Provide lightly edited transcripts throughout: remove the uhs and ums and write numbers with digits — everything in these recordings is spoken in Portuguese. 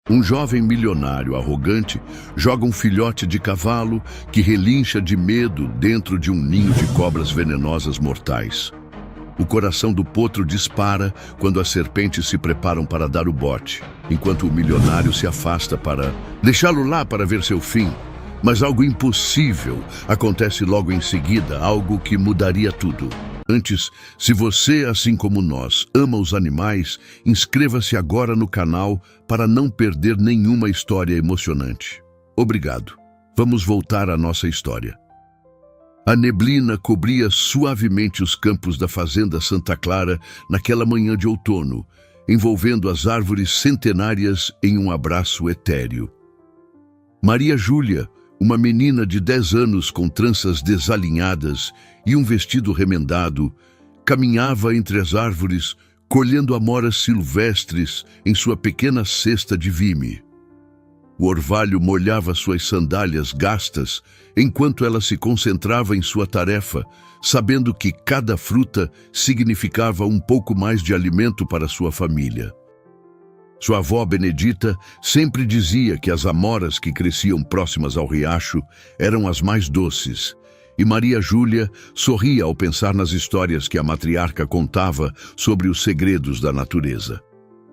Um jovem milionário arrogante joga um filhote de cavalo que relincha de medo dentro de um ninho de cobras venenosas mortais. O coração do potro dispara quando as serpentes se preparam para dar o bote, enquanto o milionário se afasta para deixá-lo lá para ver seu fim. Mas algo impossível acontece logo em seguida, algo que mudaria tudo. Antes, se você, assim como nós, ama os animais, inscreva-se agora no canal para não perder nenhuma história emocionante. Obrigado. Vamos voltar à nossa história. A neblina cobria suavemente os campos da fazenda Santa Clara naquela manhã de outono, envolvendo as árvores centenárias em um abraço etéreo. Maria Júlia, uma menina de 10 anos com tranças desalinhadas e um vestido remendado, caminhava entre as árvores, colhendo amoras silvestres em sua pequena cesta de vime. O orvalho molhava suas sandálias gastas, enquanto ela se concentrava em sua tarefa, sabendo que cada fruta significava um pouco mais de alimento para sua família. Sua avó Benedita sempre dizia que as amoras que cresciam próximas ao riacho eram as mais doces, e Maria Júlia sorria ao pensar nas histórias que a matriarca contava sobre os segredos da natureza.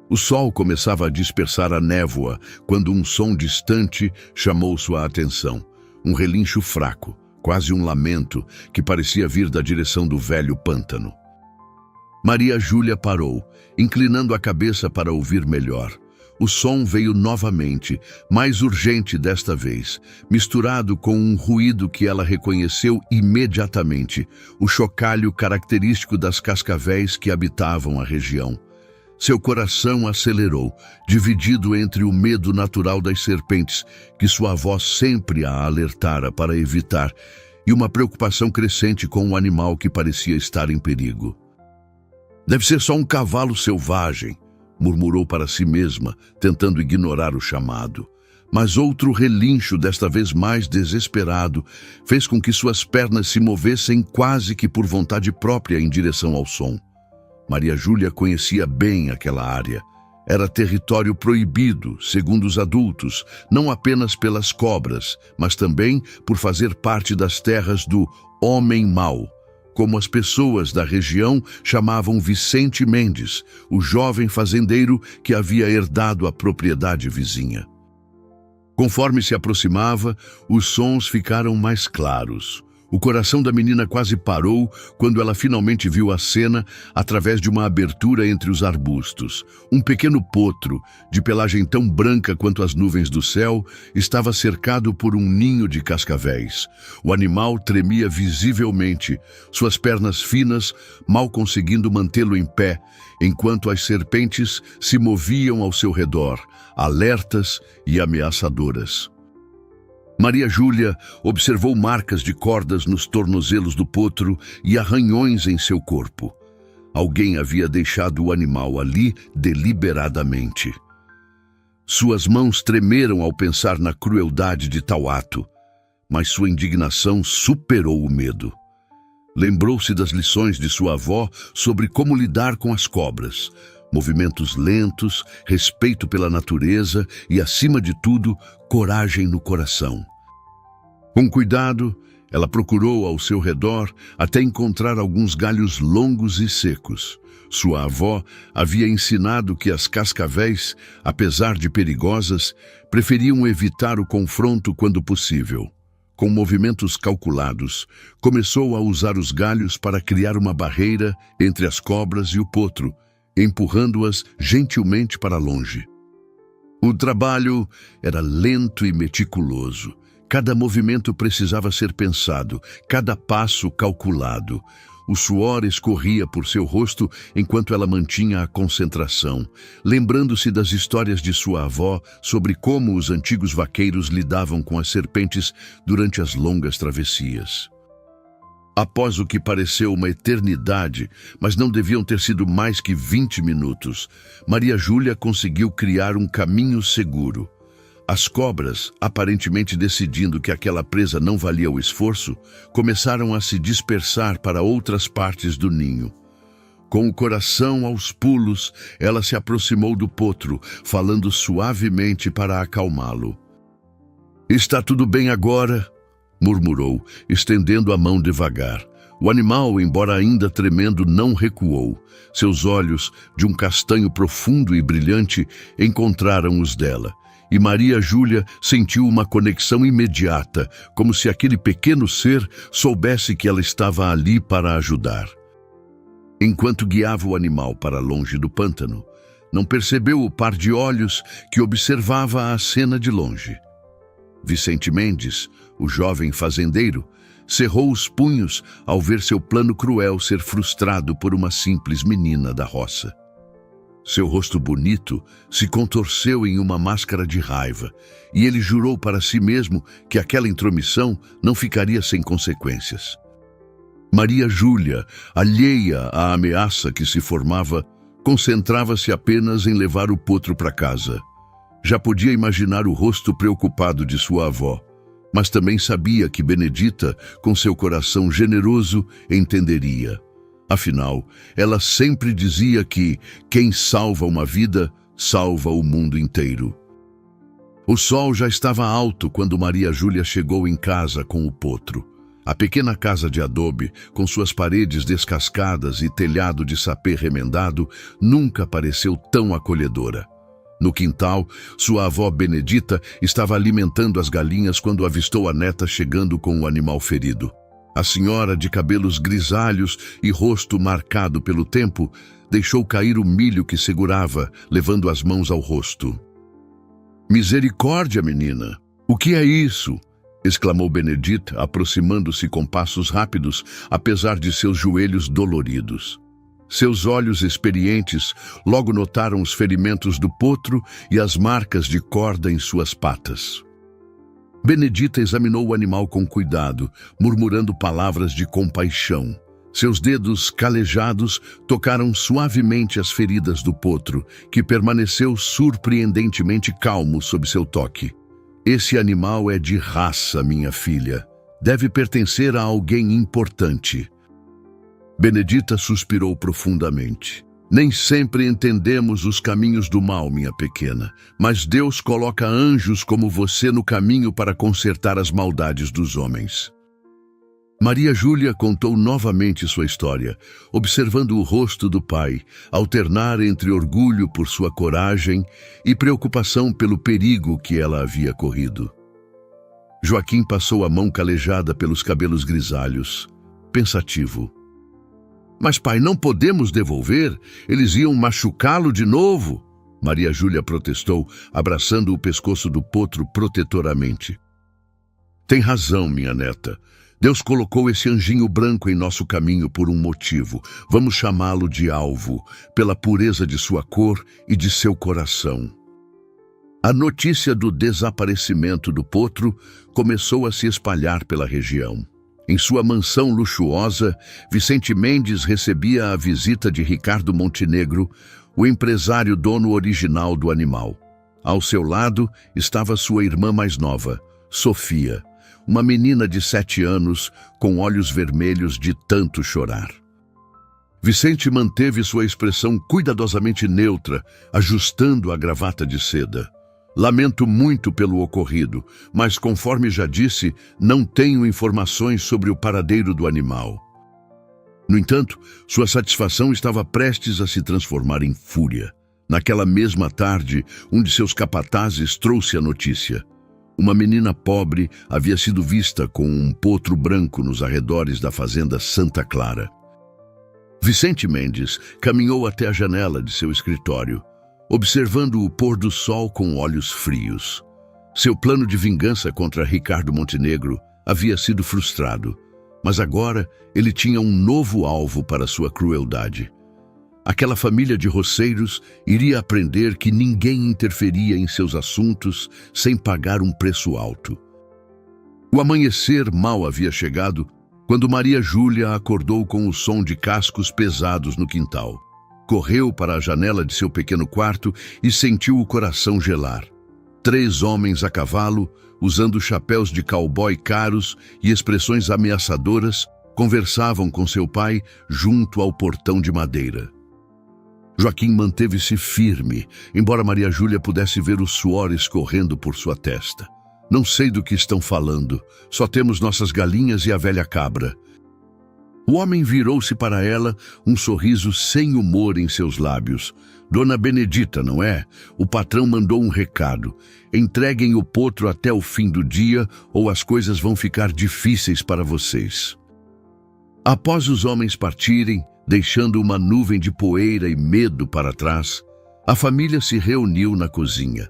O sol começava a dispersar a névoa quando um som distante chamou sua atenção. Um relincho fraco, quase um lamento, que parecia vir da direção do velho pântano. Maria Júlia parou, inclinando a cabeça para ouvir melhor. O som veio novamente, mais urgente desta vez, misturado com um ruído que ela reconheceu imediatamente, o chocalho característico das cascavéis que habitavam a região. Seu coração acelerou, dividido entre o medo natural das serpentes, que sua avó sempre a alertara para evitar, e uma preocupação crescente com o animal que parecia estar em perigo. "Deve ser só um cavalo selvagem", murmurou para si mesma, tentando ignorar o chamado. Mas outro relincho, desta vez mais desesperado, fez com que suas pernas se movessem quase que por vontade própria em direção ao som. Maria Júlia conhecia bem aquela área. Era território proibido, segundo os adultos, não apenas pelas cobras, mas também por fazer parte das terras do Homem Mau, como as pessoas da região chamavam Vicente Mendes, o jovem fazendeiro que havia herdado a propriedade vizinha. Conforme se aproximava, os sons ficaram mais claros. O coração da menina quase parou quando ela finalmente viu a cena através de uma abertura entre os arbustos. Um pequeno potro, de pelagem tão branca quanto as nuvens do céu, estava cercado por um ninho de cascavéis. O animal tremia visivelmente, suas pernas finas mal conseguindo mantê-lo em pé, enquanto as serpentes se moviam ao seu redor, alertas e ameaçadoras. Maria Júlia observou marcas de cordas nos tornozelos do potro e arranhões em seu corpo. Alguém havia deixado o animal ali deliberadamente. Suas mãos tremeram ao pensar na crueldade de tal ato, mas sua indignação superou o medo. Lembrou-se das lições de sua avó sobre como lidar com as cobras. Movimentos lentos, respeito pela natureza e, acima de tudo, coragem no coração. Com cuidado, ela procurou ao seu redor até encontrar alguns galhos longos e secos. Sua avó havia ensinado que as cascavéis, apesar de perigosas, preferiam evitar o confronto quando possível. Com movimentos calculados, começou a usar os galhos para criar uma barreira entre as cobras e o potro, empurrando-as gentilmente para longe. O trabalho era lento e meticuloso. Cada movimento precisava ser pensado, cada passo calculado. O suor escorria por seu rosto enquanto ela mantinha a concentração, lembrando-se das histórias de sua avó sobre como os antigos vaqueiros lidavam com as serpentes durante as longas travessias. Após o que pareceu uma eternidade, mas não deviam ter sido mais que 20 minutos, Maria Júlia conseguiu criar um caminho seguro. As cobras, aparentemente decidindo que aquela presa não valia o esforço, começaram a se dispersar para outras partes do ninho. Com o coração aos pulos, ela se aproximou do potro, falando suavemente para acalmá-lo. "Está tudo bem agora?" murmurou, estendendo a mão devagar. O animal, embora ainda tremendo, não recuou. Seus olhos, de um castanho profundo e brilhante, encontraram os dela. E Maria Júlia sentiu uma conexão imediata, como se aquele pequeno ser soubesse que ela estava ali para ajudar. Enquanto guiava o animal para longe do pântano, não percebeu o par de olhos que observava a cena de longe. Vicente Mendes, o jovem fazendeiro, cerrou os punhos ao ver seu plano cruel ser frustrado por uma simples menina da roça. Seu rosto bonito se contorceu em uma máscara de raiva, e ele jurou para si mesmo que aquela intromissão não ficaria sem consequências. Maria Júlia, alheia à ameaça que se formava, concentrava-se apenas em levar o potro para casa. Já podia imaginar o rosto preocupado de sua avó, mas também sabia que Benedita, com seu coração generoso, entenderia. Afinal, ela sempre dizia que quem salva uma vida, salva o mundo inteiro. O sol já estava alto quando Maria Júlia chegou em casa com o potro. A pequena casa de adobe, com suas paredes descascadas e telhado de sapê remendado, nunca pareceu tão acolhedora. No quintal, sua avó Benedita estava alimentando as galinhas quando avistou a neta chegando com o animal ferido. A senhora, de cabelos grisalhos e rosto marcado pelo tempo, deixou cair o milho que segurava, levando as mãos ao rosto. "Misericórdia, menina! O que é isso?" exclamou Benedita, aproximando-se com passos rápidos, apesar de seus joelhos doloridos. Seus olhos experientes logo notaram os ferimentos do potro e as marcas de corda em suas patas. Benedita examinou o animal com cuidado, murmurando palavras de compaixão. Seus dedos calejados tocaram suavemente as feridas do potro, que permaneceu surpreendentemente calmo sob seu toque. "Esse animal é de raça, minha filha. Deve pertencer a alguém importante." Benedita suspirou profundamente. "Nem sempre entendemos os caminhos do mal, minha pequena, mas Deus coloca anjos como você no caminho para consertar as maldades dos homens." Maria Júlia contou novamente sua história, observando o rosto do pai, alternar entre orgulho por sua coragem e preocupação pelo perigo que ela havia corrido. Joaquim passou a mão calejada pelos cabelos grisalhos, pensativo. "Mas, pai, não podemos devolver? Eles iam machucá-lo de novo?" Maria Júlia protestou, abraçando o pescoço do potro protetoramente. "Tem razão, minha neta. Deus colocou esse anjinho branco em nosso caminho por um motivo. Vamos chamá-lo de alvo, pela pureza de sua cor e de seu coração." A notícia do desaparecimento do potro começou a se espalhar pela região. Em sua mansão luxuosa, Vicente Mendes recebia a visita de Ricardo Montenegro, o empresário dono original do animal. Ao seu lado estava sua irmã mais nova, Sofia, uma menina de 7 anos com olhos vermelhos de tanto chorar. Vicente manteve sua expressão cuidadosamente neutra, ajustando a gravata de seda. "Lamento muito pelo ocorrido, mas, conforme já disse, não tenho informações sobre o paradeiro do animal." No entanto, sua satisfação estava prestes a se transformar em fúria. Naquela mesma tarde, um de seus capatazes trouxe a notícia. Uma menina pobre havia sido vista com um potro branco nos arredores da fazenda Santa Clara. Vicente Mendes caminhou até a janela de seu escritório, observando o pôr do sol com olhos frios. Seu plano de vingança contra Ricardo Montenegro havia sido frustrado, mas agora ele tinha um novo alvo para sua crueldade. Aquela família de roceiros iria aprender que ninguém interferia em seus assuntos sem pagar um preço alto. O amanhecer mal havia chegado quando Maria Júlia acordou com o som de cascos pesados no quintal. Correu para a janela de seu pequeno quarto e sentiu o coração gelar. 3 homens a cavalo, usando chapéus de cowboy caros e expressões ameaçadoras, Conversavam com seu pai junto ao portão de madeira. Joaquim manteve-se firme, embora Maria Júlia pudesse ver o suor escorrendo por sua testa. Não sei do que estão falando, só temos nossas galinhas e a velha cabra. O homem virou-se para ela, um sorriso sem humor em seus lábios. Dona Benedita, não é? O patrão mandou um recado. Entreguem o potro até o fim do dia ou as coisas vão ficar difíceis para vocês. Após os homens partirem, deixando uma nuvem de poeira e medo para trás, a família se reuniu na cozinha.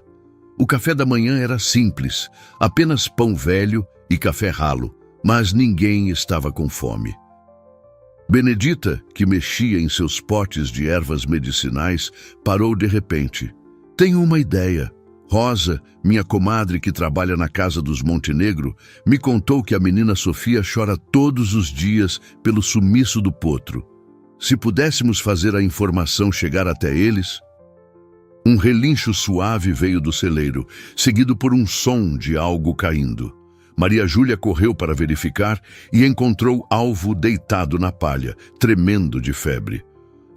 O café da manhã era simples, apenas pão velho e café ralo, mas ninguém estava com fome. Benedita, que mexia em seus potes de ervas medicinais, parou de repente. Tenho uma ideia. Rosa, minha comadre que trabalha na casa dos Montenegro, me contou que a menina Sofia chora todos os dias pelo sumiço do potro. Se pudéssemos fazer a informação chegar até eles... Um relincho suave veio do celeiro, seguido por um som de algo caindo. Maria Júlia correu para verificar e encontrou Alvo deitado na palha, tremendo de febre.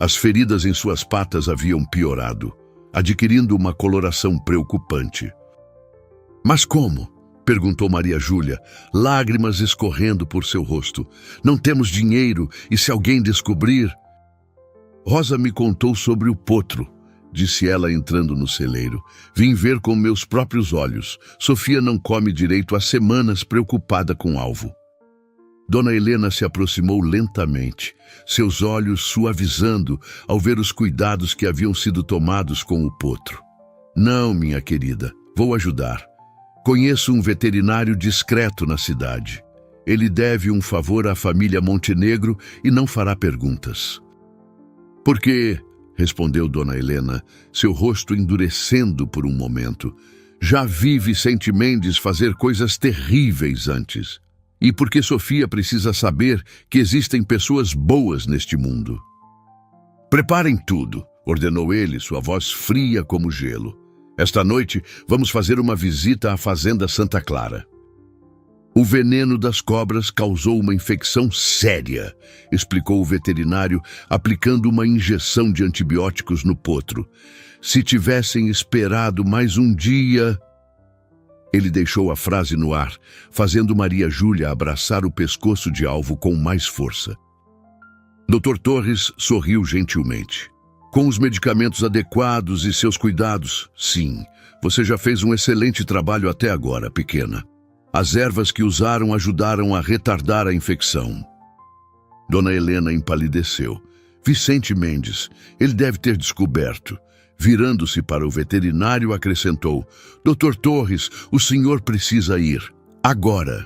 As feridas em suas patas haviam piorado, adquirindo uma coloração preocupante. Mas como? Perguntou Maria Júlia, lágrimas escorrendo por seu rosto. Não temos dinheiro e se alguém descobrir... Rosa me contou sobre o potro, disse ela entrando no celeiro. Vim ver com meus próprios olhos. Sofia não come direito há semanas, preocupada com Alvo. Dona Helena se aproximou lentamente, seus olhos suavizando ao ver os cuidados que haviam sido tomados com o potro. Não, minha querida, vou ajudar. Conheço um veterinário discreto na cidade. Ele deve um favor à família Montenegro e não fará perguntas. Por quê? Respondeu Dona Helena, seu rosto endurecendo por um momento. Já vi Vicente Mendes fazer coisas terríveis antes. E porque Sofia precisa saber que existem pessoas boas neste mundo. Preparem tudo, ordenou ele, sua voz fria como gelo. Esta noite vamos fazer uma visita à fazenda Santa Clara. O veneno das cobras causou uma infecção séria, explicou o veterinário, aplicando uma injeção de antibióticos no potro. Se tivessem esperado mais um dia... Ele deixou a frase no ar, fazendo Maria Júlia abraçar o pescoço de Alvo com mais força. Dr. Torres sorriu gentilmente. Com os medicamentos adequados e seus cuidados, sim, você já fez um excelente trabalho até agora, pequena. As ervas que usaram ajudaram a retardar a infecção. Dona Helena empalideceu. Vicente Mendes, ele deve ter descoberto. Virando-se para o veterinário, acrescentou: Dr. Torres, o senhor precisa ir. Agora.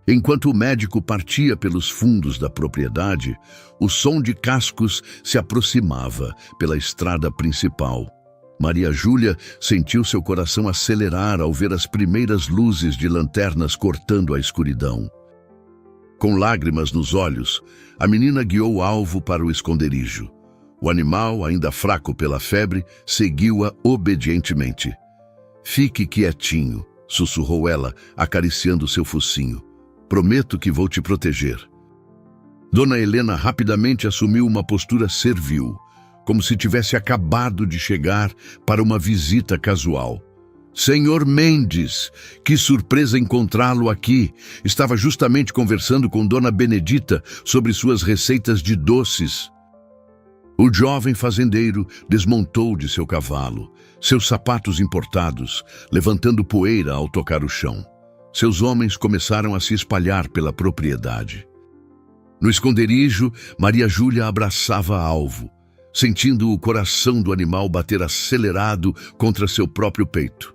Enquanto o médico partia pelos fundos da propriedade, o som de cascos se aproximava pela estrada principal. Maria Júlia sentiu seu coração acelerar ao ver as primeiras luzes de lanternas cortando a escuridão. Com lágrimas nos olhos, a menina guiou Alvo para o esconderijo. O animal, ainda fraco pela febre, seguiu-a obedientemente. Fique quietinho, sussurrou ela, acariciando seu focinho. Prometo que vou te proteger. Dona Helena rapidamente assumiu uma postura servil, como se tivesse acabado de chegar para uma visita casual. Senhor Mendes, que surpresa encontrá-lo aqui. Estava justamente conversando com Dona Benedita sobre suas receitas de doces. O jovem fazendeiro desmontou de seu cavalo, seus sapatos importados, levantando poeira ao tocar o chão. Seus homens começaram a se espalhar pela propriedade. No esconderijo, Maria Júlia abraçava Alvo, sentindo o coração do animal bater acelerado contra seu próprio peito.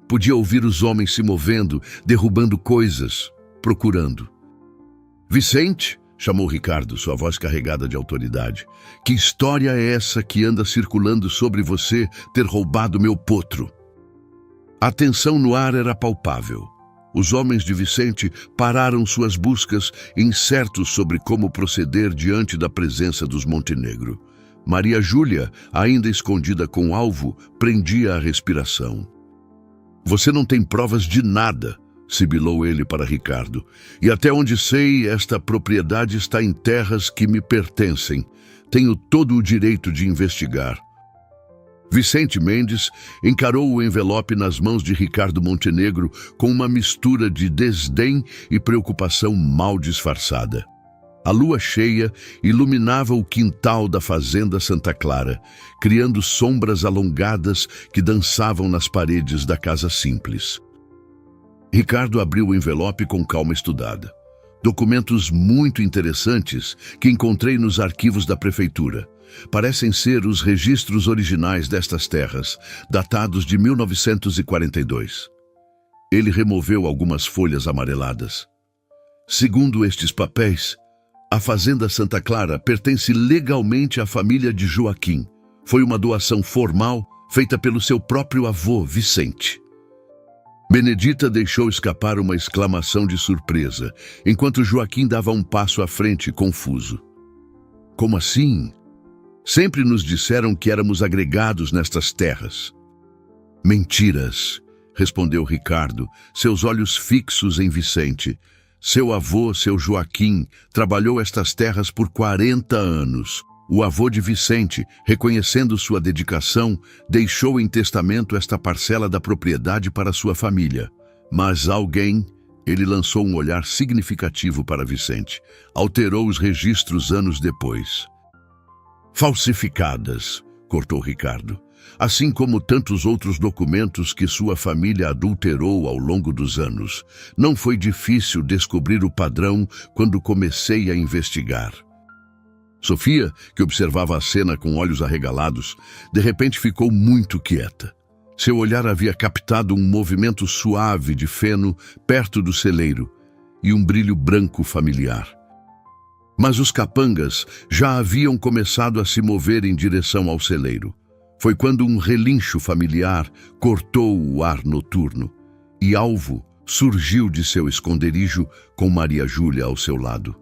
Podia ouvir os homens se movendo, derrubando coisas, procurando. Vicente, chamou Ricardo, sua voz carregada de autoridade. Que história é essa que anda circulando sobre você ter roubado meu potro? A tensão no ar era palpável. Os homens de Vicente pararam suas buscas, incertos sobre como proceder diante da presença dos Montenegro. Maria Júlia, ainda escondida com Alvo, prendia a respiração. Você não tem provas de nada, sibilou ele para Ricardo. E até onde sei, esta propriedade está em terras que me pertencem. Tenho todo o direito de investigar. Vicente Mendes encarou o envelope nas mãos de Ricardo Montenegro com uma mistura de desdém e preocupação mal disfarçada. A lua cheia iluminava o quintal da fazenda Santa Clara, criando sombras alongadas que dançavam nas paredes da casa simples. Ricardo abriu o envelope com calma estudada. Documentos muito interessantes que encontrei nos arquivos da prefeitura. Parecem ser os registros originais destas terras, datados de 1942. Ele removeu algumas folhas amareladas. Segundo estes papéis, a fazenda Santa Clara pertence legalmente à família de Joaquim. Foi uma doação formal feita pelo seu próprio avô, Vicente. Benedita deixou escapar uma exclamação de surpresa, enquanto Joaquim dava um passo à frente, confuso. Como assim? Sempre nos disseram que éramos agregados nestas terras. Mentiras, respondeu Ricardo, seus olhos fixos em Vicente. Seu avô, seu Joaquim, trabalhou estas terras por 40 anos. O avô de Vicente, reconhecendo sua dedicação, deixou em testamento esta parcela da propriedade para sua família. Mas alguém, ele lançou um olhar significativo para Vicente, alterou os registros anos depois. Falsificadas, cortou Ricardo, assim como tantos outros documentos que sua família adulterou ao longo dos anos. Não foi difícil descobrir o padrão quando comecei a investigar. Sofia, que observava a cena com olhos arregalados, de repente ficou muito quieta. Seu olhar havia captado um movimento suave de feno perto do celeiro e um brilho branco familiar. Mas os capangas já haviam começado a se mover em direção ao celeiro. Foi quando um relincho familiar cortou o ar noturno e Alvo surgiu de seu esconderijo com Maria Júlia ao seu lado.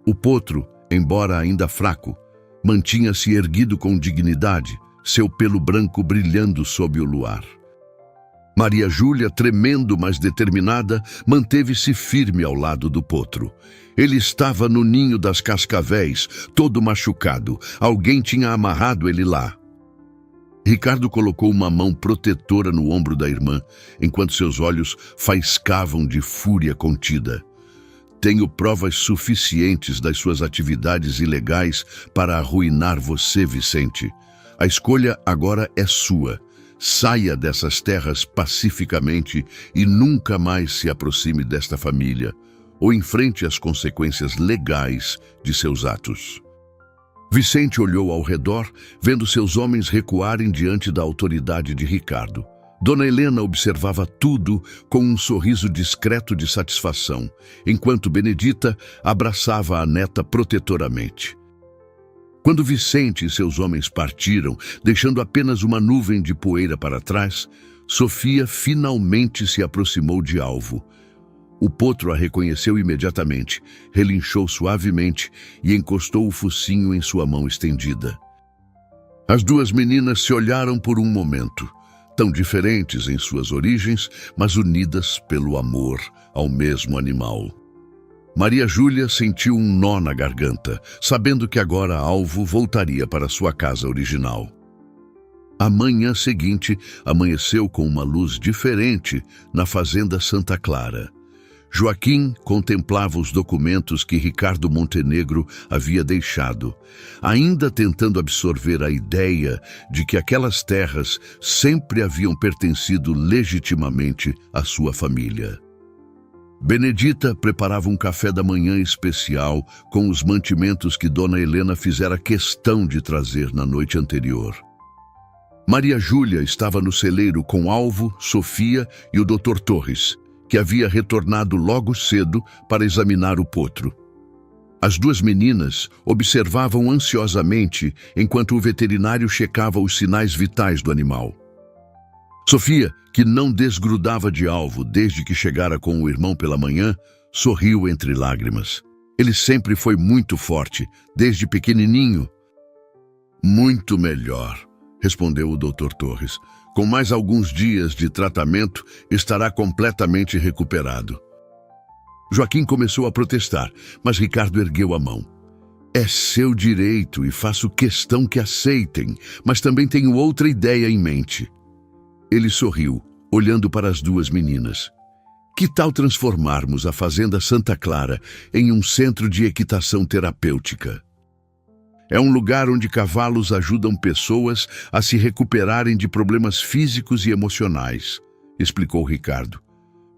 O potro, embora ainda fraco, mantinha-se erguido com dignidade, seu pelo branco brilhando sob o luar. Maria Júlia, tremendo mas determinada, manteve-se firme ao lado do potro. Ele estava no ninho das cascavéis, todo machucado. Alguém tinha amarrado ele lá. Ricardo colocou uma mão protetora no ombro da irmã, enquanto seus olhos faiscavam de fúria contida. Tenho provas suficientes das suas atividades ilegais para arruinar você, Vicente. A escolha agora é sua. Saia dessas terras pacificamente e nunca mais se aproxime desta família, ou enfrente as consequências legais de seus atos. Vicente olhou ao redor, vendo seus homens recuarem diante da autoridade de Ricardo. Dona Helena observava tudo com um sorriso discreto de satisfação, enquanto Benedita abraçava a neta protetoramente. Quando Vicente e seus homens partiram, deixando apenas uma nuvem de poeira para trás, Sofia finalmente se aproximou de Alvo. O potro a reconheceu imediatamente, relinchou suavemente e encostou o focinho em sua mão estendida. As duas meninas se olharam por um momento, tão diferentes em suas origens, mas unidas pelo amor ao mesmo animal. Maria Júlia sentiu um nó na garganta, sabendo que agora Alvo voltaria para sua casa original. A manhã seguinte amanheceu com uma luz diferente na fazenda Santa Clara. Joaquim contemplava os documentos que Ricardo Montenegro havia deixado, ainda tentando absorver a ideia de que aquelas terras sempre haviam pertencido legitimamente à sua família. Benedita preparava um café da manhã especial com os mantimentos que Dona Helena fizera questão de trazer na noite anterior. Maria Júlia estava no celeiro com Alvo, Sofia e o Dr. Torres, que havia retornado logo cedo para examinar o potro. As duas meninas observavam ansiosamente enquanto o veterinário checava os sinais vitais do animal. Sofia, que não desgrudava de Alvo desde que chegara com o irmão pela manhã, sorriu entre lágrimas. Ele sempre foi muito forte, desde pequenininho. Muito melhor, respondeu o Dr. Torres, Com mais alguns dias de tratamento, estará completamente recuperado. Joaquim começou a protestar, mas Ricardo ergueu a mão. É seu direito e faço questão que aceitem, mas também tenho outra ideia em mente. Ele sorriu, olhando para as duas meninas. Que tal transformarmos a Fazenda Santa Clara em um centro de equitação terapêutica? É um lugar onde cavalos ajudam pessoas a se recuperarem de problemas físicos e emocionais, explicou Ricardo.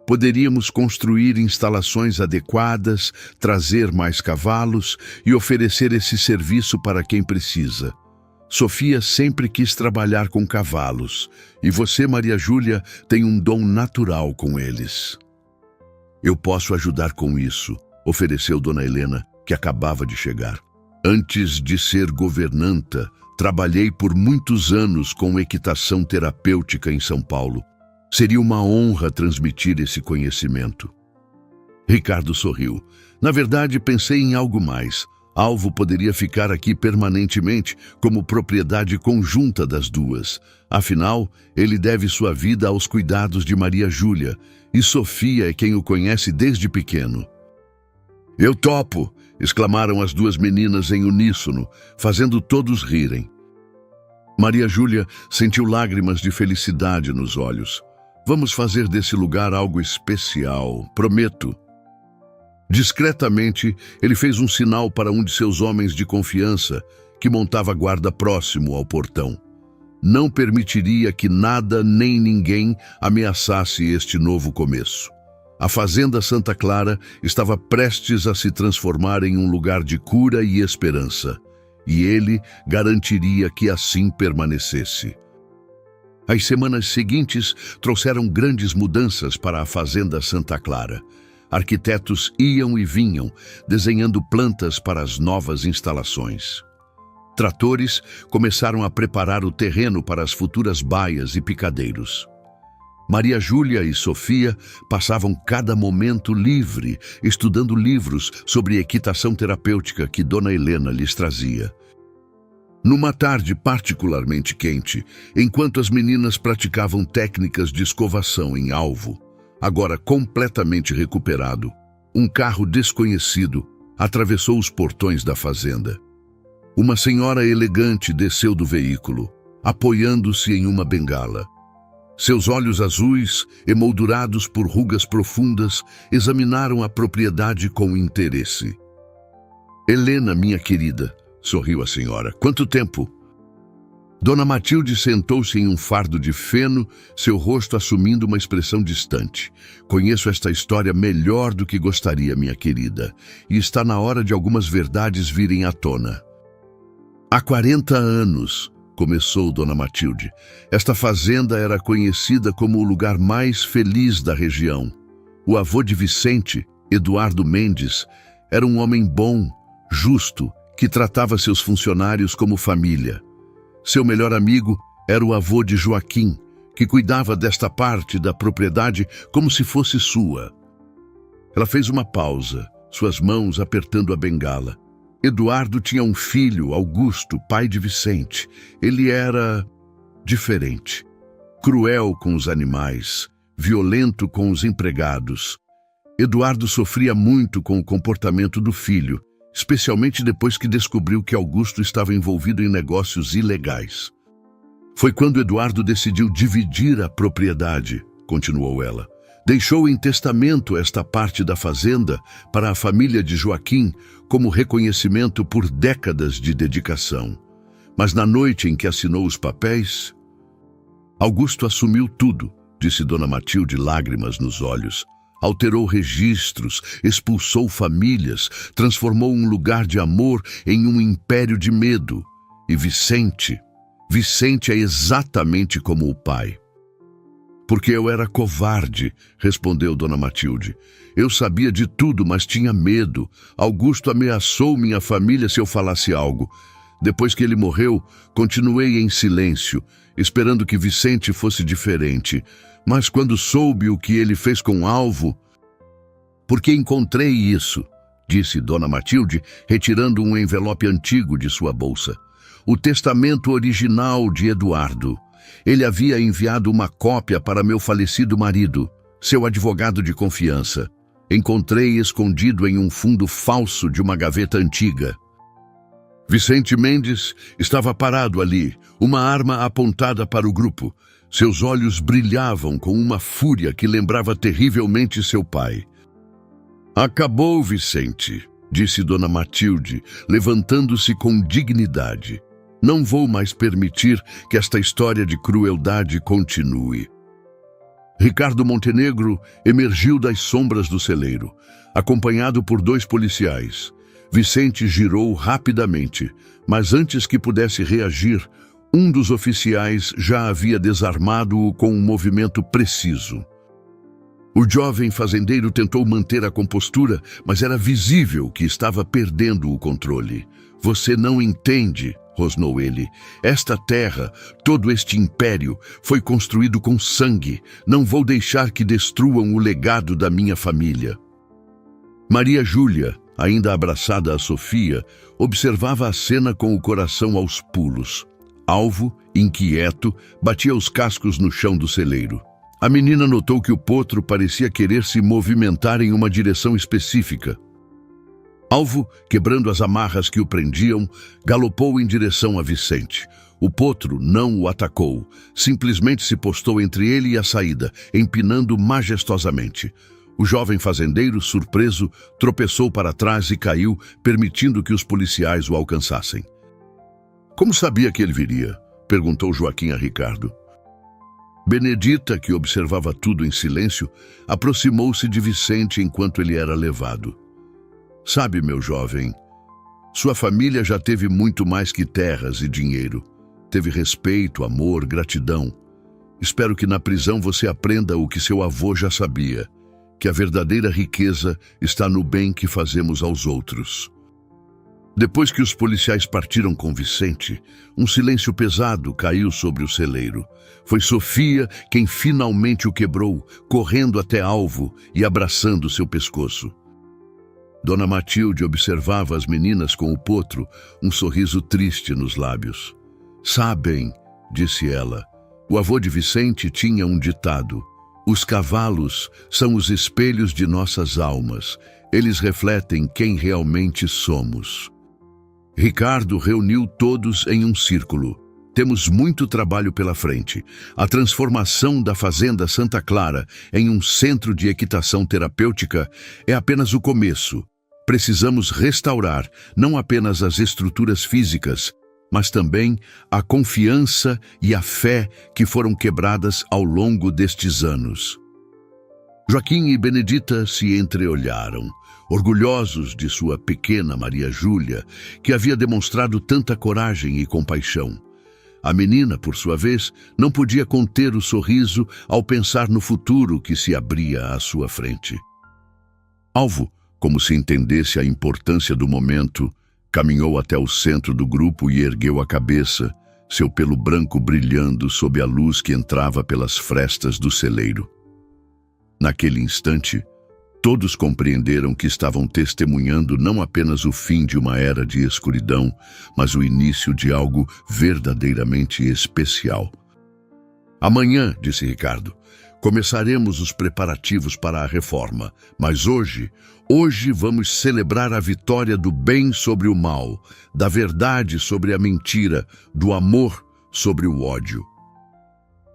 Poderíamos construir instalações adequadas, trazer mais cavalos e oferecer esse serviço para quem precisa. Sofia sempre quis trabalhar com cavalos, e você, Maria Júlia, tem um dom natural com eles. Eu posso ajudar com isso, ofereceu Dona Helena, que acabava de chegar. Antes de ser governanta, trabalhei por muitos anos com equitação terapêutica em São Paulo. Seria uma honra transmitir esse conhecimento. Ricardo sorriu. Na verdade, pensei em algo mais. Alvo poderia ficar aqui permanentemente como propriedade conjunta das duas. Afinal, ele deve sua vida aos cuidados de Maria Júlia, e Sofia é quem o conhece desde pequeno. Eu topo! Exclamaram as duas meninas em uníssono, fazendo todos rirem. Maria Júlia sentiu lágrimas de felicidade nos olhos. Vamos fazer desse lugar algo especial, prometo. Discretamente, ele fez um sinal para um de seus homens de confiança, que montava guarda próximo ao portão. Não permitiria que nada nem ninguém ameaçasse este novo começo. A Fazenda Santa Clara estava prestes a se transformar em um lugar de cura e esperança, e ele garantiria que assim permanecesse. As semanas seguintes trouxeram grandes mudanças para a Fazenda Santa Clara. Arquitetos iam e vinham, desenhando plantas para as novas instalações. Tratores começaram a preparar o terreno para as futuras baias e picadeiros. Maria Júlia e Sofia passavam cada momento livre, estudando livros sobre equitação terapêutica que Dona Helena lhes trazia. Numa tarde particularmente quente, enquanto as meninas praticavam técnicas de escovação em alvo, agora completamente recuperado, um carro desconhecido atravessou os portões da fazenda. Uma senhora elegante desceu do veículo, apoiando-se em uma bengala. Seus olhos azuis, emoldurados por rugas profundas, examinaram a propriedade com interesse. Helena, minha querida, sorriu a senhora. Quanto tempo? Dona Matilde sentou-se em um fardo de feno, seu rosto assumindo uma expressão distante. Conheço esta história melhor do que gostaria, minha querida, e está na hora de algumas verdades virem à tona. Há 40 anos, começou Dona Matilde, esta fazenda era conhecida como o lugar mais feliz da região. O avô de Vicente, Eduardo Mendes, era um homem bom, justo, que tratava seus funcionários como família. Seu melhor amigo era o avô de Joaquim, que cuidava desta parte da propriedade como se fosse sua. Ela fez uma pausa, suas mãos apertando a bengala. Eduardo tinha um filho, Augusto, pai de Vicente. Ele era diferente, cruel com os animais, violento com os empregados. Eduardo sofria muito com o comportamento do filho, especialmente depois que descobriu que Augusto estava envolvido em negócios ilegais. Foi quando Eduardo decidiu dividir a propriedade, continuou ela. Deixou em testamento esta parte da fazenda para a família de Joaquim como reconhecimento por décadas de dedicação. Mas na noite em que assinou os papéis, Augusto assumiu tudo, disse Dona Matilde, lágrimas nos olhos. Alterou registros, expulsou famílias, transformou um lugar de amor em um império de medo. E Vicente é exatamente como o pai. Porque eu era covarde, respondeu Dona Matilde. Eu sabia de tudo, mas tinha medo. Augusto ameaçou minha família se eu falasse algo. Depois que ele morreu, continuei em silêncio, esperando que Vicente fosse diferente. Mas quando soube o que ele fez com Alvo... Porque encontrei isso, disse Dona Matilde, retirando um envelope antigo de sua bolsa. O testamento original de Eduardo. Ele havia enviado uma cópia para meu falecido marido, seu advogado de confiança. Encontrei escondido em um fundo falso de uma gaveta antiga. Vicente Mendes estava parado ali, uma arma apontada para o grupo. Seus olhos brilhavam com uma fúria que lembrava terrivelmente seu pai. "Acabou, Vicente", disse Dona Matilde, levantando-se com dignidade. "Não vou mais permitir que esta história de crueldade continue." Ricardo Montenegro emergiu das sombras do celeiro, acompanhado por 2 policiais. Vicente girou rapidamente, mas antes que pudesse reagir, um dos oficiais já havia desarmado-o com um movimento preciso. O jovem fazendeiro tentou manter a compostura, mas era visível que estava perdendo o controle. "Você não entende", rosnou ele. "Esta terra, todo este império, foi construído com sangue. Não vou deixar que destruam o legado da minha família." Maria Júlia, ainda abraçada a Sofia, observava a cena com o coração aos pulos. Alvo, inquieto, batia os cascos no chão do celeiro. A menina notou que o potro parecia querer se movimentar em uma direção específica. Alvo, quebrando as amarras que o prendiam, galopou em direção a Vicente. O potro não o atacou, simplesmente se postou entre ele e a saída, empinando majestosamente. O jovem fazendeiro, surpreso, tropeçou para trás e caiu, permitindo que os policiais o alcançassem. "Como sabia que ele viria?", perguntou Joaquim a Ricardo. Benedita, que observava tudo em silêncio, aproximou-se de Vicente enquanto ele era levado. "Sabe, meu jovem, sua família já teve muito mais que terras e dinheiro. Teve respeito, amor, gratidão. Espero que na prisão você aprenda o que seu avô já sabia, que a verdadeira riqueza está no bem que fazemos aos outros." Depois que os policiais partiram com Vicente, um silêncio pesado caiu sobre o celeiro. Foi Sofia quem finalmente o quebrou, correndo até Alvo e abraçando seu pescoço. Dona Matilde observava as meninas com o potro, um sorriso triste nos lábios. "Sabem", disse ela, "o avô de Vicente tinha um ditado: os cavalos são os espelhos de nossas almas. Eles refletem quem realmente somos." Ricardo reuniu todos em um círculo. "Temos muito trabalho pela frente. A transformação da Fazenda Santa Clara em um centro de equitação terapêutica é apenas o começo. Precisamos restaurar não apenas as estruturas físicas, mas também a confiança e a fé que foram quebradas ao longo destes anos." Joaquim e Benedita se entreolharam, orgulhosos de sua pequena Maria Júlia, que havia demonstrado tanta coragem e compaixão. A menina, por sua vez, não podia conter o sorriso ao pensar no futuro que se abria à sua frente. Alvo, como se entendesse a importância do momento, caminhou até o centro do grupo e ergueu a cabeça, seu pelo branco brilhando sob a luz que entrava pelas frestas do celeiro. Naquele instante, todos compreenderam que estavam testemunhando não apenas o fim de uma era de escuridão, mas o início de algo verdadeiramente especial. "Amanhã", disse Ricardo, "começaremos os preparativos para a reforma, mas hoje vamos celebrar a vitória do bem sobre o mal, da verdade sobre a mentira, do amor sobre o ódio."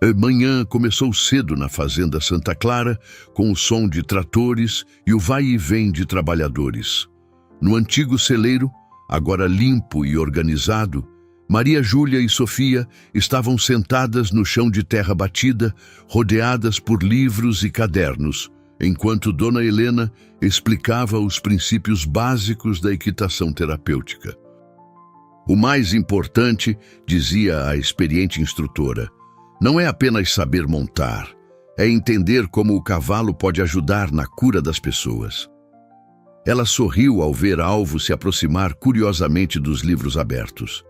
A manhã começou cedo na Fazenda Santa Clara, com o som de tratores e o vai e vem de trabalhadores. No antigo celeiro, agora limpo e organizado, Maria Júlia e Sofia estavam sentadas no chão de terra batida, rodeadas por livros e cadernos, enquanto Dona Helena explicava os princípios básicos da equitação terapêutica. "O mais importante", dizia a experiente instrutora, "não é apenas saber montar, é entender como o cavalo pode ajudar na cura das pessoas." Ela sorriu ao ver Alvo se aproximar curiosamente dos livros abertos.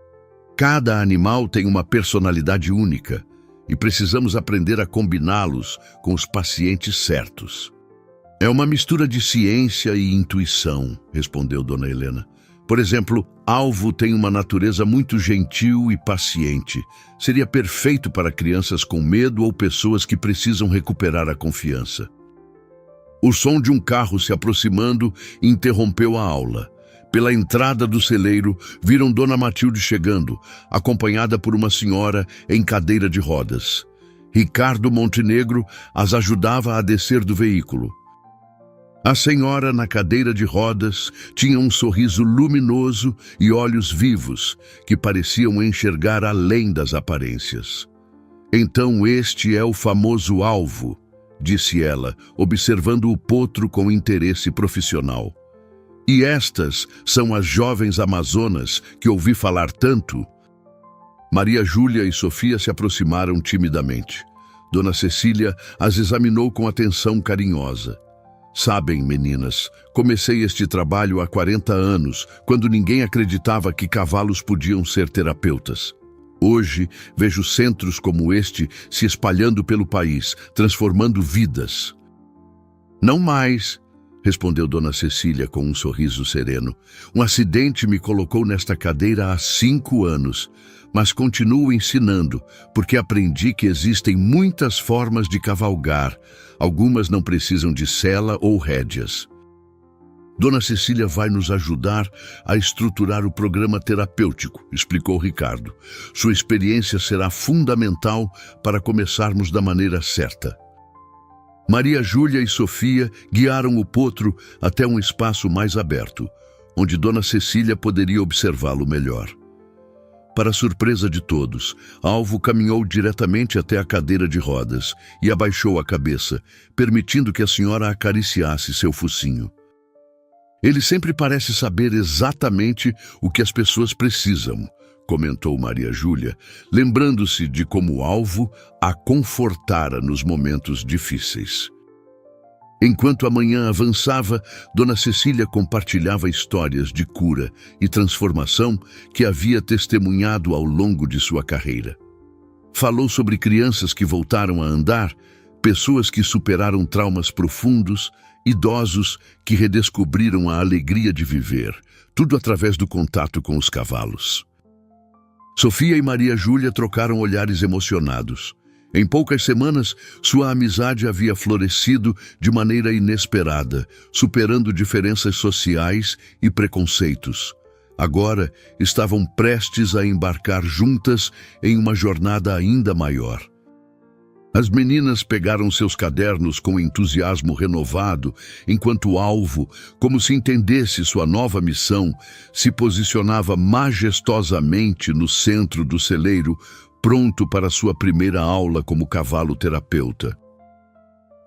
"Cada animal tem uma personalidade única e precisamos aprender a combiná-los com os pacientes certos." "É uma mistura de ciência e intuição", respondeu Dona Helena. Por exemplo, Alvo tem uma natureza muito gentil e paciente. Seria perfeito para crianças com medo ou pessoas que precisam recuperar a confiança. O som de um carro se aproximando interrompeu a aula. Pela entrada do celeiro, viram Dona Matilde chegando, acompanhada por uma senhora em cadeira de rodas. Ricardo Montenegro as ajudava a descer do veículo. A senhora, na cadeira de rodas, tinha um sorriso luminoso e olhos vivos, que pareciam enxergar além das aparências. Então este é o famoso Alvo, disse ela, observando o potro com interesse profissional. E estas são as jovens amazonas que ouvi falar tanto? Maria Júlia e Sofia se aproximaram timidamente. Dona Cecília as examinou com atenção carinhosa. Sabem, meninas, comecei este trabalho há 40 anos, quando ninguém acreditava que cavalos podiam ser terapeutas. Hoje, vejo centros como este se espalhando pelo país, transformando vidas. Não mais, respondeu Dona Cecília com um sorriso sereno. Um acidente me colocou nesta cadeira há 5 anos, mas continuo ensinando, porque aprendi que existem muitas formas de cavalgar. Algumas não precisam de sela ou rédeas. Dona Cecília vai nos ajudar a estruturar o programa terapêutico, explicou Ricardo. Sua experiência será fundamental para começarmos da maneira certa. Maria Júlia e Sofia guiaram o potro até um espaço mais aberto, onde Dona Cecília poderia observá-lo melhor. Para surpresa de todos, Alvo caminhou diretamente até a cadeira de rodas e abaixou a cabeça, permitindo que a senhora acariciasse seu focinho. Ele sempre parece saber exatamente o que as pessoas precisam, comentou Maria Júlia, lembrando-se de como Alvo a confortara nos momentos difíceis. Enquanto a manhã avançava, Dona Cecília compartilhava histórias de cura e transformação que havia testemunhado ao longo de sua carreira. Falou sobre crianças que voltaram a andar, pessoas que superaram traumas profundos, idosos que redescobriram a alegria de viver, tudo através do contato com os cavalos. Sofia e Maria Júlia trocaram olhares emocionados. Em poucas semanas, sua amizade havia florescido de maneira inesperada, superando diferenças sociais e preconceitos. Agora, estavam prestes a embarcar juntas em uma jornada ainda maior. As meninas pegaram seus cadernos com entusiasmo renovado, enquanto Alvo, como se entendesse sua nova missão, se posicionava majestosamente no centro do celeiro, pronto para sua primeira aula como cavalo terapeuta.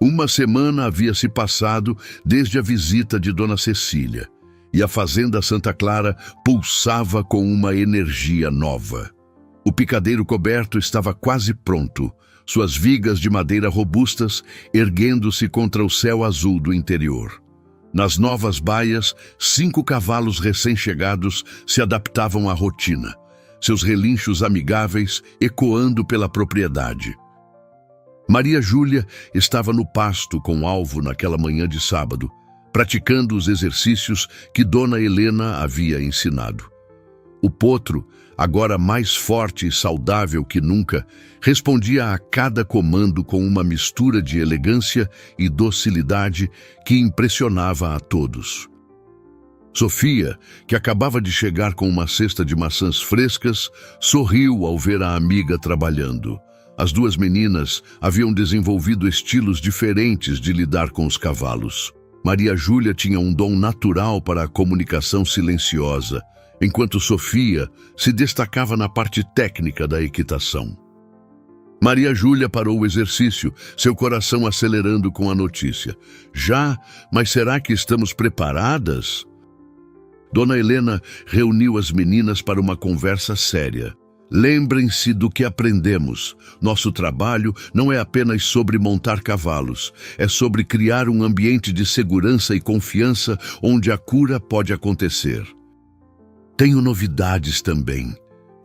Uma semana havia se passado desde a visita de Dona Cecília, e a fazenda Santa Clara pulsava com uma energia nova. O picadeiro coberto estava quase pronto, suas vigas de madeira robustas erguendo-se contra o céu azul do interior. Nas novas baias, 5 cavalos recém-chegados se adaptavam à rotina, seus relinchos amigáveis ecoando pela propriedade. Maria Júlia estava no pasto com Alvo naquela manhã de sábado, praticando os exercícios que Dona Helena havia ensinado. O potro, agora mais forte e saudável que nunca, respondia a cada comando com uma mistura de elegância e docilidade que impressionava a todos. Sofia, que acabava de chegar com uma cesta de maçãs frescas, sorriu ao ver a amiga trabalhando. As duas meninas haviam desenvolvido estilos diferentes de lidar com os cavalos. Maria Júlia tinha um dom natural para a comunicação silenciosa, enquanto Sofia se destacava na parte técnica da equitação. Maria Júlia parou o exercício, seu coração acelerando com a notícia. Já? Mas será que estamos preparadas? Dona Helena reuniu as meninas para uma conversa séria. Lembrem-se do que aprendemos. Nosso trabalho não é apenas sobre montar cavalos, é sobre criar um ambiente de segurança e confiança onde a cura pode acontecer. Tenho novidades também,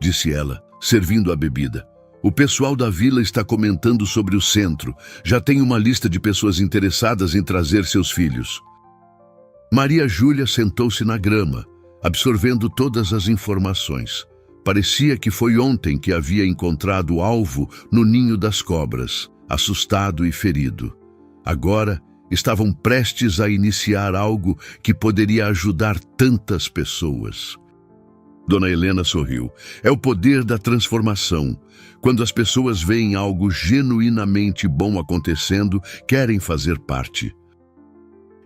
disse ela, servindo a bebida. O pessoal da vila está comentando sobre o centro. Já tem uma lista de pessoas interessadas em trazer seus filhos. Maria Júlia sentou-se na grama, absorvendo todas as informações. Parecia que foi ontem que havia encontrado o alvo no ninho das cobras, assustado e ferido. Agora, estavam prestes a iniciar algo que poderia ajudar tantas pessoas. Dona Helena sorriu. É o poder da transformação. Quando as pessoas veem algo genuinamente bom acontecendo, querem fazer parte.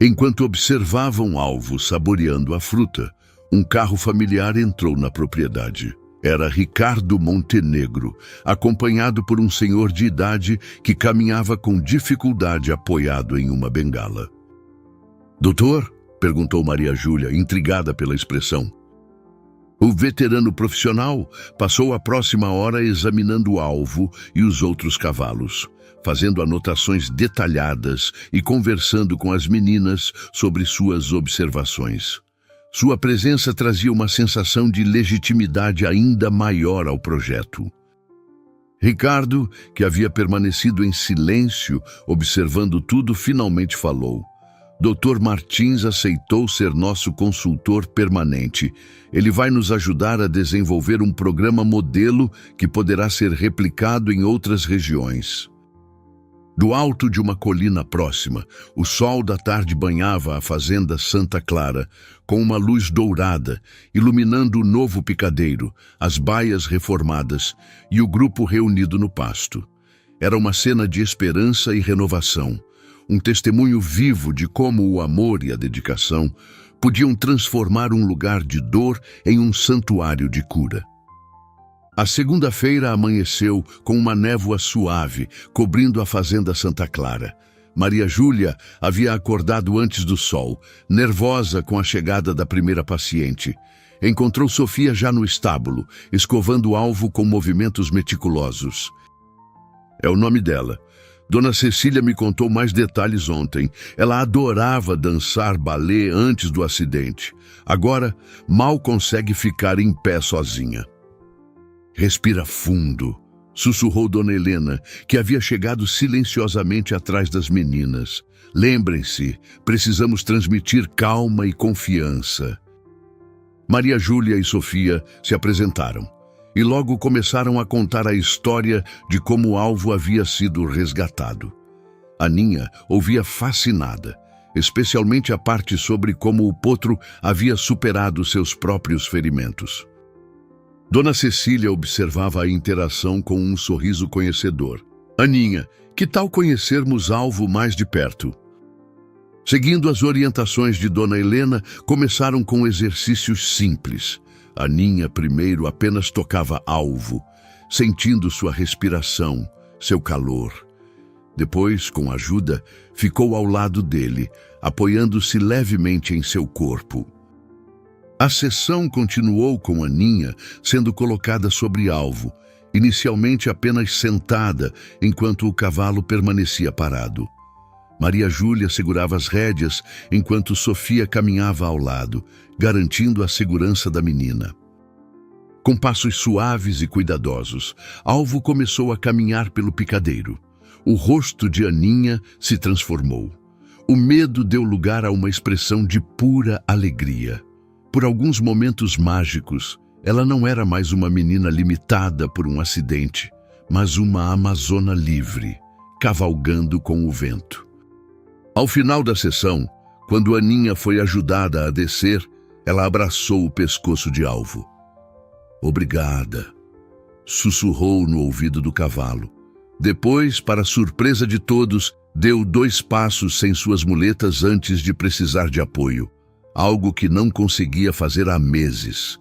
Enquanto observavam o alvo saboreando a fruta, um carro familiar entrou na propriedade. Era Ricardo Montenegro, acompanhado por um senhor de idade que caminhava com dificuldade apoiado em uma bengala. "Doutor?", perguntou Maria Júlia, intrigada pela expressão. O veterano profissional passou a próxima hora examinando o alvo e os outros cavalos, fazendo anotações detalhadas e conversando com as meninas sobre suas observações. Sua presença trazia uma sensação de legitimidade ainda maior ao projeto. Ricardo, que havia permanecido em silêncio, observando tudo, finalmente falou. "Dr. Martins aceitou ser nosso consultor permanente. Ele vai nos ajudar a desenvolver um programa modelo que poderá ser replicado em outras regiões." Do alto de uma colina próxima, o sol da tarde banhava a fazenda Santa Clara, com uma luz dourada, iluminando o novo picadeiro, as baias reformadas e o grupo reunido no pasto. Era uma cena de esperança e renovação, um testemunho vivo de como o amor e a dedicação podiam transformar um lugar de dor em um santuário de cura. A segunda-feira amanheceu com uma névoa suave, cobrindo a fazenda Santa Clara. Maria Júlia havia acordado antes do sol, nervosa com a chegada da primeira paciente. Encontrou Sofia já no estábulo, escovando o alvo com movimentos meticulosos. É o nome dela. Dona Cecília me contou mais detalhes ontem. Ela adorava dançar balé antes do acidente. Agora, mal consegue ficar em pé sozinha. "Respira fundo", sussurrou Dona Helena, que havia chegado silenciosamente atrás das meninas. "Lembrem-se, precisamos transmitir calma e confiança." Maria Júlia e Sofia se apresentaram e logo começaram a contar a história de como o alvo havia sido resgatado. Aninha ouvia fascinada, especialmente a parte sobre como o potro havia superado seus próprios ferimentos. Dona Cecília observava a interação com um sorriso conhecedor. "Aninha, que tal conhecermos alvo mais de perto?" Seguindo as orientações de Dona Helena, começaram com exercícios simples. Aninha primeiro apenas tocava alvo, sentindo sua respiração, seu calor. Depois, com ajuda, ficou ao lado dele, apoiando-se levemente em seu corpo. A sessão continuou com Aninha sendo colocada sobre alvo, inicialmente apenas sentada, enquanto o cavalo permanecia parado. Maria Júlia segurava as rédeas, enquanto Sofia caminhava ao lado, garantindo a segurança da menina. Com passos suaves e cuidadosos, alvo começou a caminhar pelo picadeiro. O rosto de Aninha se transformou. O medo deu lugar a uma expressão de pura alegria. Por alguns momentos mágicos, ela não era mais uma menina limitada por um acidente, mas uma amazona livre, cavalgando com o vento. Ao final da sessão, quando Aninha foi ajudada a descer, ela abraçou o pescoço de alvo. "Obrigada", sussurrou no ouvido do cavalo. Depois, para surpresa de todos, deu 2 passos sem suas muletas antes de precisar de apoio. Algo que não conseguia fazer há meses.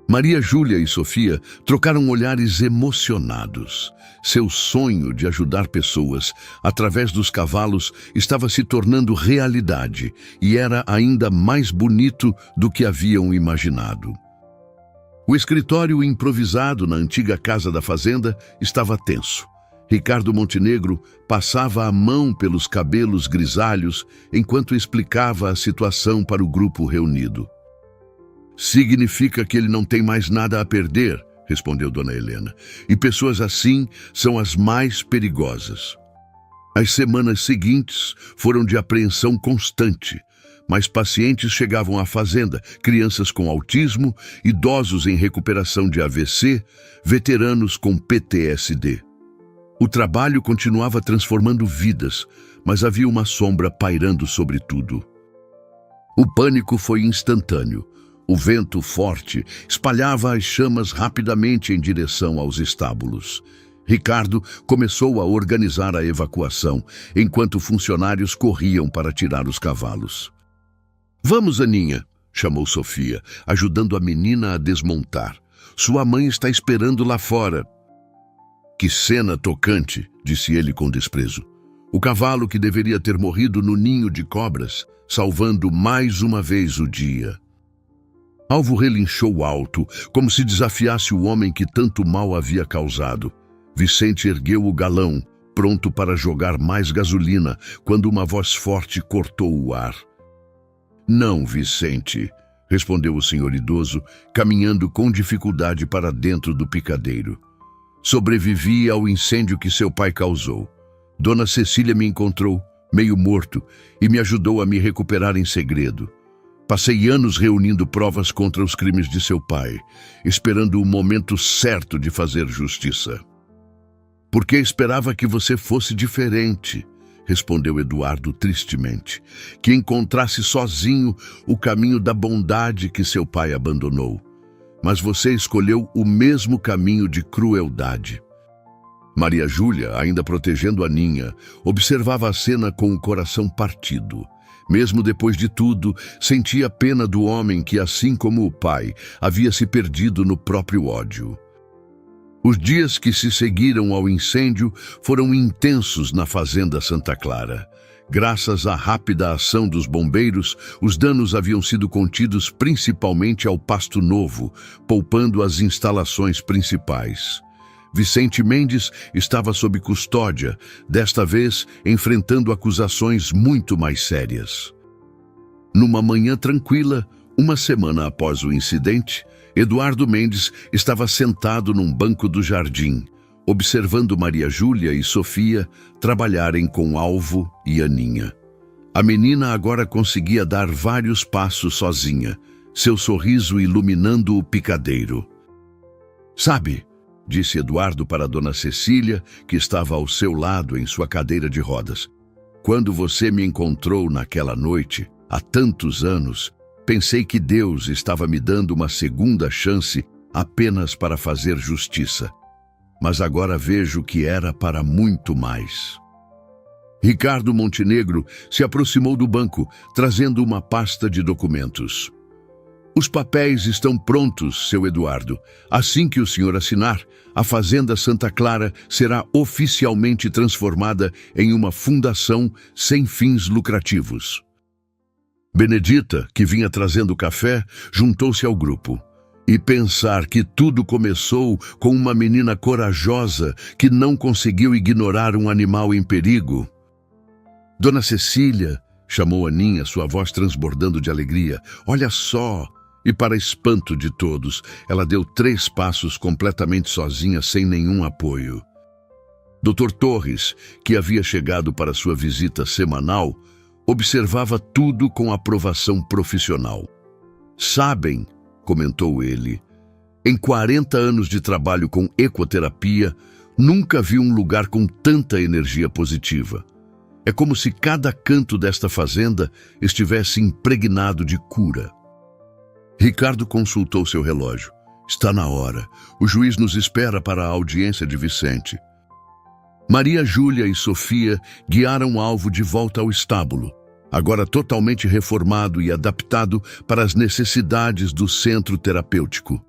Maria Júlia e Sofia trocaram olhares emocionados. Seu sonho de ajudar pessoas através dos cavalos estava se tornando realidade e era ainda mais bonito do que haviam imaginado. O escritório improvisado na antiga casa da fazenda estava tenso. Ricardo Montenegro passava a mão pelos cabelos grisalhos enquanto explicava a situação para o grupo reunido. "Significa que ele não tem mais nada a perder", respondeu Dona Helena. "E pessoas assim são as mais perigosas." As semanas seguintes foram de apreensão constante. mas pacientes chegavam à fazenda, crianças com autismo, idosos em recuperação de AVC, veteranos com PTSD. O trabalho continuava transformando vidas, mas havia uma sombra pairando sobre tudo. O pânico foi instantâneo. O vento forte espalhava as chamas rapidamente em direção aos estábulos. Ricardo começou a organizar a evacuação, enquanto funcionários corriam para tirar os cavalos. "Vamos, Aninha", chamou Sofia, ajudando a menina a desmontar. "Sua mãe está esperando lá fora." "Que cena tocante", disse ele com desprezo. O cavalo que deveria ter morrido no ninho de cobras, salvando mais uma vez o dia. Alvo relinchou alto, como se desafiasse o homem que tanto mal havia causado. Vicente ergueu o galão, pronto para jogar mais gasolina, quando uma voz forte cortou o ar. "Não, Vicente", respondeu o senhor idoso, caminhando com dificuldade para dentro do picadeiro. "Sobrevivi ao incêndio que seu pai causou. Dona Cecília me encontrou, meio morto, e me ajudou a me recuperar em segredo. Passei anos reunindo provas contra os crimes de seu pai, esperando o momento certo de fazer justiça." "Porque esperava que você fosse diferente", respondeu Eduardo tristemente, "que encontrasse sozinho o caminho da bondade que seu pai abandonou. Mas você escolheu o mesmo caminho de crueldade." Maria Júlia, ainda protegendo a Aninha, observava a cena com o coração partido. Mesmo depois de tudo, sentia pena do homem que, assim como o pai, havia se perdido no próprio ódio. Os dias que se seguiram ao incêndio foram intensos na fazenda Santa Clara. Graças à rápida ação dos bombeiros, os danos haviam sido contidos principalmente ao pasto novo, poupando as instalações principais. Vicente Mendes estava sob custódia, desta vez enfrentando acusações muito mais sérias. Numa manhã tranquila, uma semana após o incidente, Eduardo Mendes estava sentado num banco do jardim, observando Maria Júlia e Sofia trabalharem com Alvo e Aninha. A menina agora conseguia dar vários passos sozinha, seu sorriso iluminando o picadeiro. "Sabe", disse Eduardo para Dona Cecília, que estava ao seu lado em sua cadeira de rodas, "quando você me encontrou naquela noite, há tantos anos, pensei que Deus estava me dando uma segunda chance apenas para fazer justiça. Mas agora vejo que era para muito mais." Ricardo Montenegro se aproximou do banco, trazendo uma pasta de documentos. "Os papéis estão prontos, seu Eduardo. Assim que o senhor assinar, a Fazenda Santa Clara será oficialmente transformada em uma fundação sem fins lucrativos." Benedita, que vinha trazendo café, juntou-se ao grupo. E pensar que tudo começou com uma menina corajosa que não conseguiu ignorar um animal em perigo. "Dona Cecília", chamou Aninha, sua voz transbordando de alegria, "olha só!" E para espanto de todos, ela deu 3 passos completamente sozinha, sem nenhum apoio. Dr. Torres, que havia chegado para sua visita semanal, observava tudo com aprovação profissional. "Sabem", comentou ele, "em 40 anos de trabalho com ecoterapia, nunca vi um lugar com tanta energia positiva. É como se cada canto desta fazenda estivesse impregnado de cura." Ricardo consultou seu relógio. "Está na hora. O juiz nos espera para a audiência de Vicente." Maria Júlia e Sofia guiaram o Alvo de volta ao estábulo, agora totalmente reformado e adaptado para as necessidades do centro terapêutico.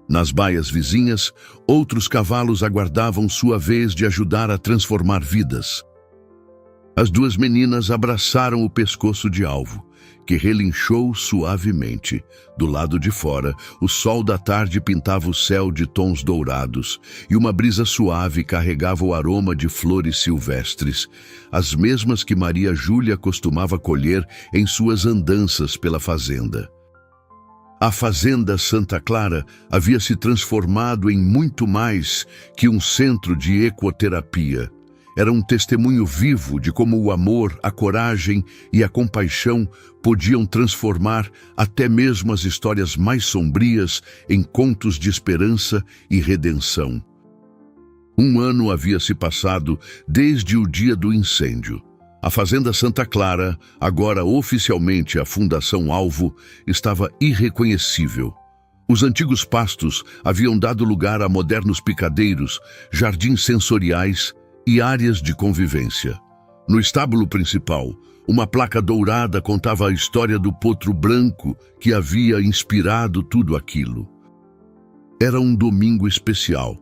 Nas baias vizinhas, outros cavalos aguardavam sua vez de ajudar a transformar vidas. As 2 meninas abraçaram o pescoço de Alvo, que relinchou suavemente. Do lado de fora, o sol da tarde pintava o céu de tons dourados e uma brisa suave carregava o aroma de flores silvestres, as mesmas que Maria Júlia costumava colher em suas andanças pela fazenda. A Fazenda Santa Clara havia se transformado em muito mais que um centro de ecoterapia. Era um testemunho vivo de como o amor, a coragem e a compaixão podiam transformar até mesmo as histórias mais sombrias em contos de esperança e redenção. Um ano havia se passado desde o dia do incêndio. A Fazenda Santa Clara, agora oficialmente a Fundação Alvo, estava irreconhecível. Os antigos pastos haviam dado lugar a modernos picadeiros, jardins sensoriais e áreas de convivência. No estábulo principal, uma placa dourada contava a história do potro branco que havia inspirado tudo aquilo. Era um domingo especial,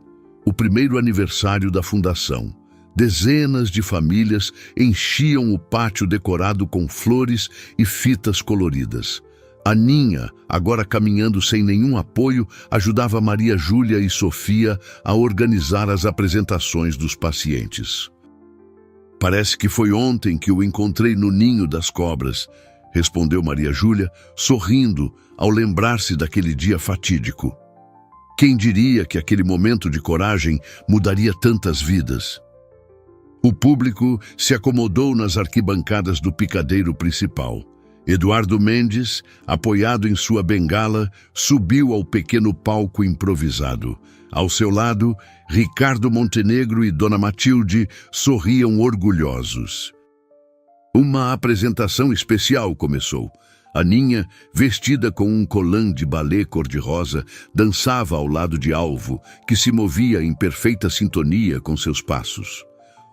o primeiro aniversário da fundação. Dezenas de famílias enchiam o pátio decorado com flores e fitas coloridas. Aninha, agora caminhando sem nenhum apoio, ajudava Maria Júlia e Sofia a organizar as apresentações dos pacientes. "Parece que foi ontem que o encontrei no ninho das cobras", respondeu Maria Júlia, sorrindo ao lembrar-se daquele dia fatídico. Quem diria que aquele momento de coragem mudaria tantas vidas? O público se acomodou nas arquibancadas do picadeiro principal. Eduardo Mendes, apoiado em sua bengala, subiu ao pequeno palco improvisado. Ao seu lado, Ricardo Montenegro e Dona Matilde sorriam orgulhosos. Uma apresentação especial começou. Aninha, vestida com um colã de balé cor-de-rosa, dançava ao lado de Alvo, que se movia em perfeita sintonia com seus passos.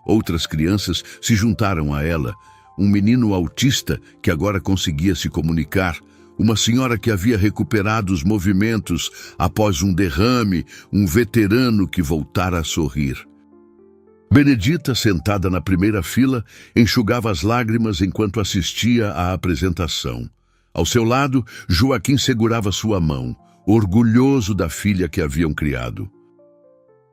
Outras crianças se juntaram a ela. Um menino autista que agora conseguia se comunicar, uma senhora que havia recuperado os movimentos após um derrame, um veterano que voltara a sorrir. Benedita, sentada na primeira fila, enxugava as lágrimas enquanto assistia à apresentação. Ao seu lado, Joaquim segurava sua mão, orgulhoso da filha que haviam criado.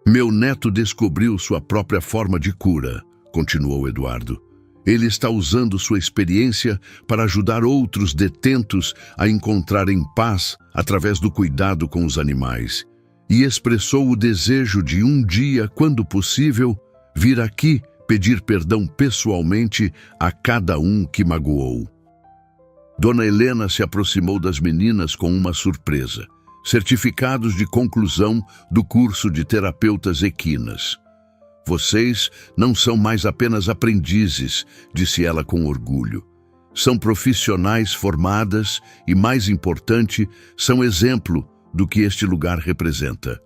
"Meu neto descobriu sua própria forma de cura", continuou Eduardo. "Ele está usando sua experiência para ajudar outros detentos a encontrarem paz através do cuidado com os animais. E expressou o desejo de um dia, quando possível, vir aqui pedir perdão pessoalmente a cada um que magoou." Dona Helena se aproximou das meninas com uma surpresa: certificados de conclusão do curso de terapeutas equinas. "Vocês não são mais apenas aprendizes", disse ela com orgulho. "São profissionais formadas e, mais importante, são exemplo do que este lugar representa."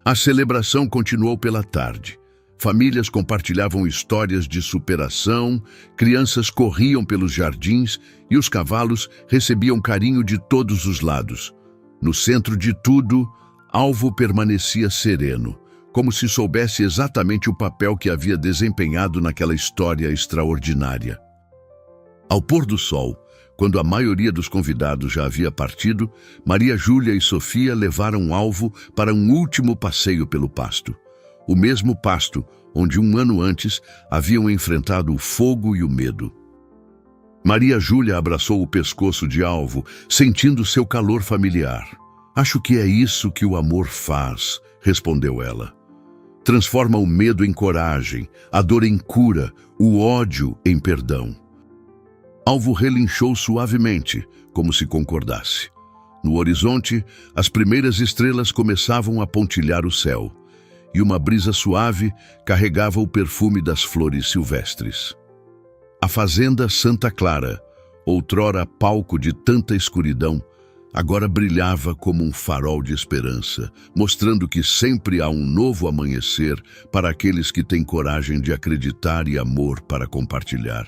A celebração continuou pela tarde. Famílias compartilhavam histórias de superação, crianças corriam pelos jardins e os cavalos recebiam carinho de todos os lados. No centro de tudo, Alvo permanecia sereno, como se soubesse exatamente o papel que havia desempenhado naquela história extraordinária. Ao pôr do sol, quando a maioria dos convidados já havia partido, Maria Júlia e Sofia levaram Alvo para um último passeio pelo pasto. O mesmo pasto onde um ano antes haviam enfrentado o fogo e o medo. Maria Júlia abraçou o pescoço de Alvo, sentindo seu calor familiar. "Acho que é isso que o amor faz", respondeu ela. "Transforma o medo em coragem, a dor em cura, o ódio em perdão." Alvo relinchou suavemente, como se concordasse. No horizonte, as primeiras estrelas começavam a pontilhar o céu, e uma brisa suave carregava o perfume das flores silvestres. A Fazenda Santa Clara, outrora palco de tanta escuridão, agora brilhava como um farol de esperança, mostrando que sempre há um novo amanhecer para aqueles que têm coragem de acreditar e amor para compartilhar.